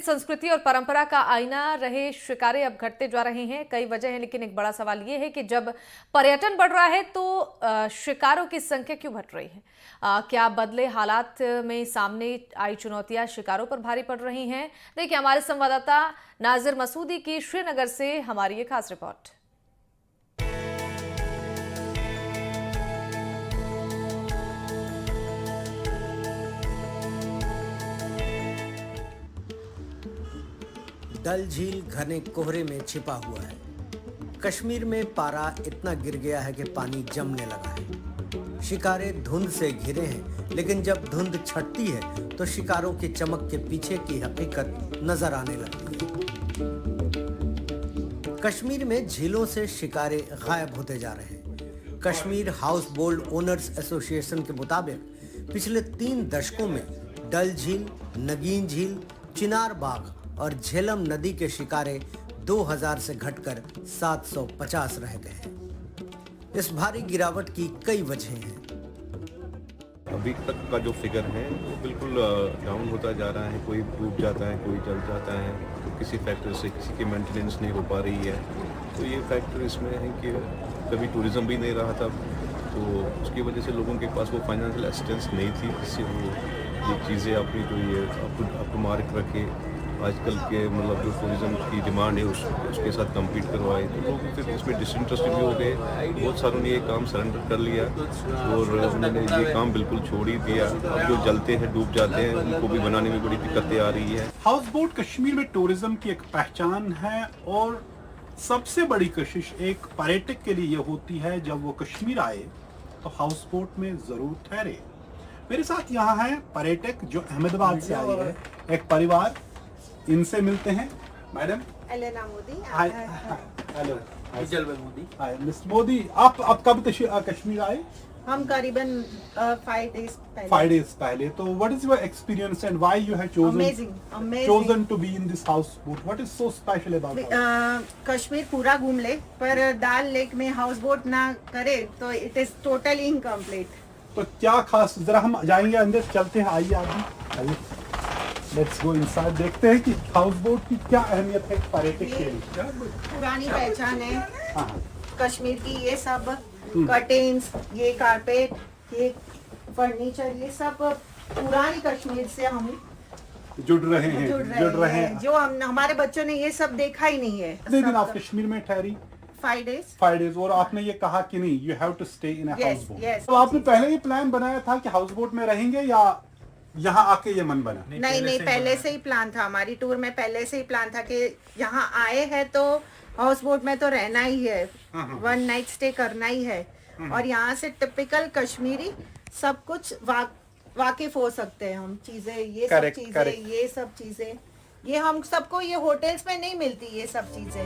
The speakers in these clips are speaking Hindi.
संस्कृति और परंपरा का आईना रहे शिकारे अब घटते जा रहे हैं। कई वजह हैं, लेकिन एक बड़ा सवाल ये है कि जब पर्यटन बढ़ रहा है तो शिकारों की संख्या क्यों घट रही है। क्या बदले हालात में सामने आई चुनौतियां शिकारों पर भारी पड़ रही हैं। देखिए हमारे संवाददाता नाजिर मसूदी की श्रीनगर से हमारी ये खास रिपोर्ट। डल झील घने कोहरे में छिपा हुआ है। कश्मीर में पारा इतना गिर गया है कि पानी जमने लगा है। शिकारे धुंध से घिरे हैं, लेकिन जब धुंध छटती है तो शिकारों की चमक के पीछे की हकीकत नजर आने लगती है। कश्मीर में झीलों से शिकारे गायब होते जा रहे हैं। Kashmir house boat owners association के मुताबिक पिछले 3 दशकों में डल झील, नगीन झील, चिनार बाग और झेलम नदी के शिकारे 2000 से घटकर 750 रह गए हैं। इस भारी गिरावट की कई वजहें हैं। अभी तक का जो फिगर है वो बिल्कुल डाउन होता जा रहा है। कोई डूब जाता है, कोई जल जाता है, तो किसी फैक्टर से किसी की मेंटेनेंस नहीं हो पा रही है। तो ये फैक्टर इसमें है कि कभी टूरिज्म भी नहीं रहा था, तो उसकी वजह से लोगों के पास वो फाइनेंशियल असिस्टेंस नहीं थी जिससे वो ये चीज़ें अपनी जो ये अप टू मार्क रखे आजकल के मतलब जो टूरिज्म की डिमांड है उसके साथ कम्पीट करवाए। तो लोग फिर इसमें डिसइंटरेस्ट भी हो गए। बहुत सारों ने ये काम सरेंडर कर लिया और उन्होंने ये काम बिल्कुल छोड़ ही दिया। अब जो जलते हैं, डूब जाते हैं, उनको भी बनाने में बड़ी दिक्कतें आ रही है। हाउस बोट कश्मीर में टूरिज्म की एक पहचान है और सबसे बड़ी कशिश एक पर्यटक के लिए ये होती है जब वो कश्मीर आए तो हाउस बोट में जरूर ठहरे। मेरे साथ यहाँ है पर्यटक जो अहमदाबाद से आए हैं, एक परिवार। इनसे मिलते हैं। Madam Elena Modi. Hi. Hello Modi. Hi miss Modi, आप अब कब कश्मीर आए? हम करीबन 5 days पहले। 5 days पहले। तो what is your experience and why you have chosen to be in this houseboat? What is so special about it? Kashmir पूरा घूम ले पर दाल लेक में हाउस बोट ना करे तो इट इज टोटली इनकम्प्लीट। तो क्या खास, जरा हम जाएंगे अंदर, चलते हैं। आइए आप भी आइए, लेट्स गो इनसाइड। देखते हैं कि हाउस बोट की क्या अहमियत है पर्यटक के लिए। पुरानी पहचान है हाँ। कश्मीर की। ये सब कर्टेन्स, ये कारपेट, ये फर्नीचर, ये सब पुरानी कश्मीर से हम जुड़ रहे हैं। जो हम हमारे बच्चों ने ये सब देखा ही नहीं है। कितने दिन आप कश्मीर में ठहरी? 5 days। 5 days। और आपने ये कहा कि नहीं, you have to stay in a house boat. yes। तो आपने पहले ही प्लान बनाया था कि हाउस बोट में रहेंगे या यहाँ आके ये मन बना? नहीं, पहले से ही प्लान था। हमारी टूर में पहले से ही प्लान था कि यहाँ आए हैं तो हाउस बोट में तो रहना ही है, 1 नाइट स्टे करना ही है। और यहाँ से टिपिकल कश्मीरी सब कुछ वाकिफ हो सकते हैं हम। चीजें ये सब चीजें ये हम सबको ये होटल्स में नहीं मिलती ये सब चीजें।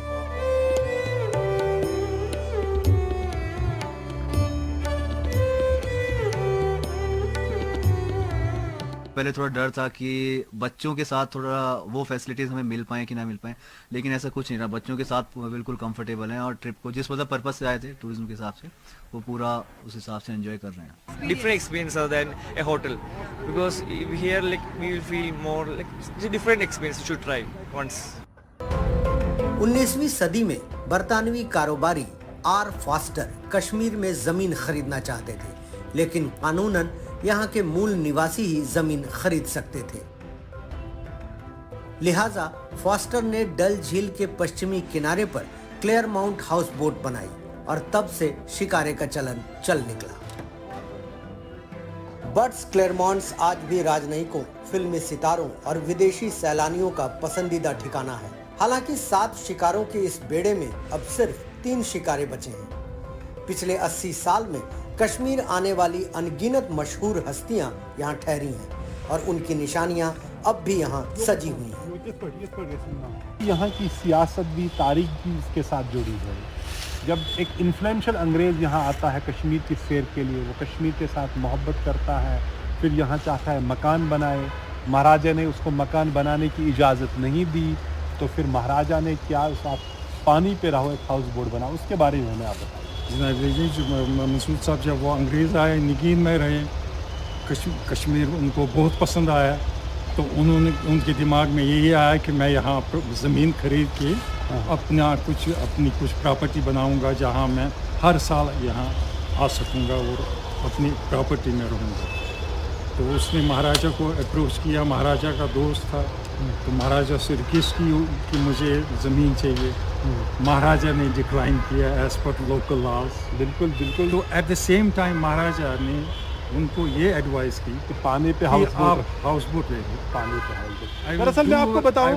पहले थोड़ा डर था कि बच्चों के साथ थोड़ा वो फैसिलिटीज़ हमें मिल पाए कि ना मिल पाए, लेकिन ऐसा कुछ नहीं रहा। बच्चों के साथ बिल्कुल कंफर्टेबल हैं और ट्रिप को जिस मतलब पर्पस से आए थे टूरिज्म के हिसाब से वो पूरा उस हिसाब से एंजॉय कर रहे हैं। Different experience other than a hotel because here like we will feel more like it's a different experience. You should try once. 19वीं सदी में बरतानवी कारोबारी आर फॉस्टर कश्मीर में जमीन खरीदना चाहते थे, लेकिन कानूनन यहाँ के मूल निवासी ही जमीन खरीद सकते थे। लिहाजा फॉस्टर ने डल झील के पश्चिमी किनारे पर क्लेयरमाउंट हाउस बोट बनाई और तब से शिकारे का चलन चल निकला। बर्ड्स क्लेयरमाउंट्स आज भी राजनयिकों, फिल्मी सितारों और विदेशी सैलानियों का पसंदीदा ठिकाना है। हालांकि 7 शिकारों के इस बेड़े में अब सिर्फ 3 शिकारे बचे हैं। पिछले 80 साल में कश्मीर आने वाली अनगिनत मशहूर हस्तियां यहाँ ठहरी हैं और उनकी निशानियां अब भी यहाँ सजी हुई हैं। यहाँ की सियासत भी, तारीख भी इसके साथ जुड़ी है। जब एक इन्फ्लुएंशियल अंग्रेज यहाँ आता है कश्मीर की सैर के लिए, वो कश्मीर के साथ मोहब्बत करता है, फिर यहाँ चाहता है मकान बनाए। महाराजा ने उसको मकान बनाने की इजाज़त नहीं दी, तो फिर महाराजा ने क्या, पानी पे रहो एक हाउस बोट बना। उसके बारे में हमें आप बताएं। मसूद साहब जब वो अंग्रेज़ आए, नगीन में रहे, कश्मीर उनको बहुत पसंद आया तो उन्होंने उनके दिमाग में यही आया कि मैं यहाँ ज़मीन खरीद के अपनी कुछ प्रॉपर्टी बनाऊंगा जहाँ मैं हर साल यहाँ आ सकूंगा और अपनी प्रॉपर्टी में रहूँगा। तो उसने महाराजा को अप्रोच किया, महाराजा का दोस्त था, तो महाराजा से रिक्वेस्ट की कि मुझे ज़मीन चाहिए। महाराजा ने डिक्लाइन किया एज पर लोकल लॉज। बिल्कुल बिल्कुल। तो एट द सेम टाइम महाराजा ने उनको ये एडवाइस की तो पानी पे हाउस बोट ले लो। पानी पे हाउस बोट। दरअसल मैं आपको बताऊं,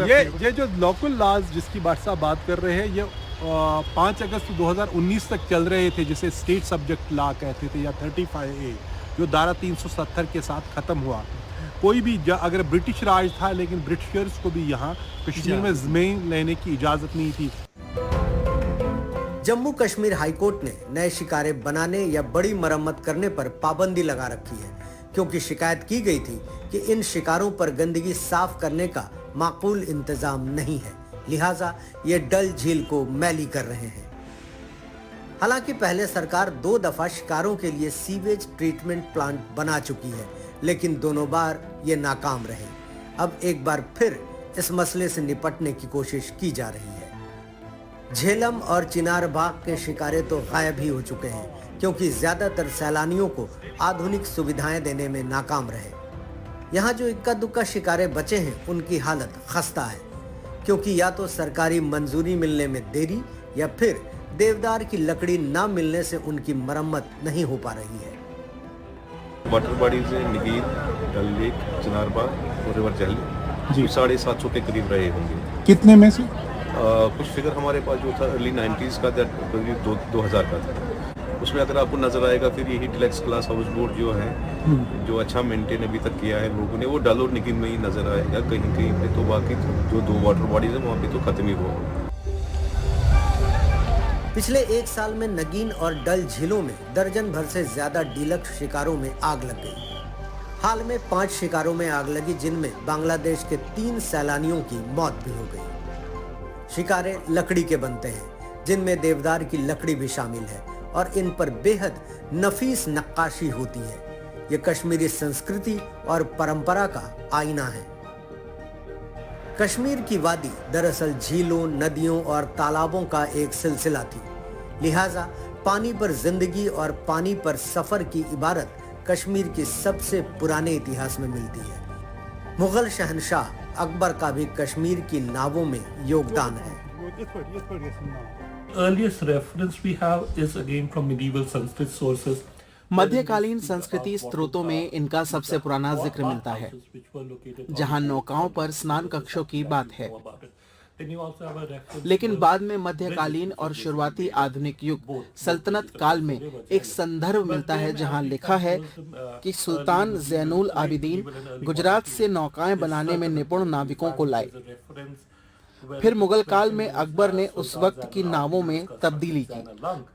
ये जो लोकल लॉज जिसकी बात बात कर रहे हैं, ये 5 अगस्त 2019 तक चल रहे थे, जिसे स्टेट सब्जेक्ट लॉ कहते थे, या 35A, जो धारा 370 के साथ ख़त्म हुआ। कोई भी अगर ब्रिटिश राज था, लेकिन ब्रिटिशर्स को भी यहाँ कश्मीर में ज़मीन लेने की इजाज़त नहीं थी। जम्मू कश्मीर हाईकोर्ट ने नए शिकारे बनाने या बड़ी मरम्मत करने पर पाबंदी लगा रखी है, क्योंकि शिकायत की गई थी कि इन शिकारों पर गंदगी साफ करने का माकूल इंतजाम नहीं है, लिहाजा ये डल झील को मैली कर रहे हैं। हालांकि पहले सरकार 2 दफा शिकारों के लिए सीवेज ट्रीटमेंट प्लांट बना चुकी है, लेकिन दोनों बार ये नाकाम रहे। अब एक बार फिर इस मसले से निपटने की कोशिश की जा रही है। झेलम और चिनार बाग के शिकारे तो गायब ही हो चुके हैं, क्योंकि ज्यादातर सैलानियों को आधुनिक सुविधाएं देने में नाकाम रहे। यहाँ जो इक्का दुक्का शिकारे बचे हैं, उनकी हालत खस्ता है, क्योंकि या तो सरकारी मंजूरी मिलने में देरी या फिर देवदार की लकड़ी ना मिलने से उनकी मरम्मत नहीं हो पा रही है। वाटर बॉडीज है निगीर, डल लेक, चिनार बाग और रिवर जहली जी 750 के करीब रहे होंगे। कितने में से? कुछ फिगर हमारे पास जो था अर्ली 90s का, करीब 2000 का था। उसमें अगर आपको नजर आएगा, फिर यही डिलक्स क्लास हाउस बोट जो है, जो अच्छा मेंटेन अभी तक किया है लोगों ने, वो डल और निगीर में ही नजर आएगा। कहीं कहीं पे तो बाकी जो 2 वाटर बॉडीज है वहाँ पे तो खत्म ही हुआ। पिछले 1 साल में नगीन और डल झीलों में दर्जन भर से ज्यादा डीलक्स शिकारों में आग लग गई। हाल में 5 शिकारों में आग लगी, जिनमें बांग्लादेश के 3 सैलानियों की मौत भी हो गई। शिकारे लकड़ी के बनते हैं, जिनमें देवदार की लकड़ी भी शामिल है, और इन पर बेहद नफीस नक्काशी होती है। ये कश्मीरी संस्कृति और परंपरा का आईना है। कश्मीर की वादी दरअसल झीलों, नदियों और तालाबों का एक सिलसिला थी, लिहाजा पानी पर जिंदगी और पानी पर सफर की इबारत कश्मीर के सबसे पुराने इतिहास में मिलती है। मुगल शहंशाह अकबर का भी कश्मीर की नावों में योगदान है। Earliest reference we have is again from medieval Sanskrit sources. मध्यकालीन संस्कृति स्रोतों में इनका सबसे पुराना जिक्र मिलता है, जहां नौकाओं पर स्नान कक्षों की बात है। लेकिन बाद में मध्यकालीन और शुरुआती आधुनिक युग सल्तनत काल में एक संदर्भ मिलता है, जहां लिखा है कि सुल्तान ज़ैनुल आबिदीन गुजरात से नौकाएं बनाने में निपुण नाविकों को लाए। फिर मुगल काल में अकबर ने उस वक्त की नावों में तब्दीली की,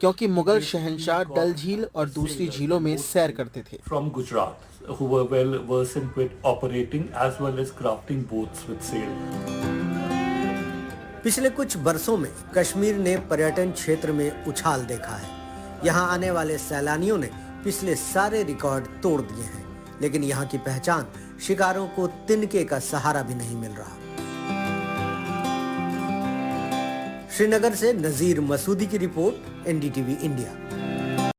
क्योंकि मुगल शहंशाह डल झील और दूसरी झीलों में सैर करते थे। From Gujarat, who were well versed with operating as well as crafting boats with sail. पिछले कुछ बरसों में कश्मीर ने पर्यटन क्षेत्र में उछाल देखा है। यहाँ आने वाले सैलानियों ने पिछले सारे रिकॉर्ड तोड़ दिए हैं, लेकिन यहाँ की पहचान शिकारों को तिनके का सहारा भी नहीं मिल रहा। श्रीनगर से नजीर मसूदी की रिपोर्ट, NDTV इंडिया।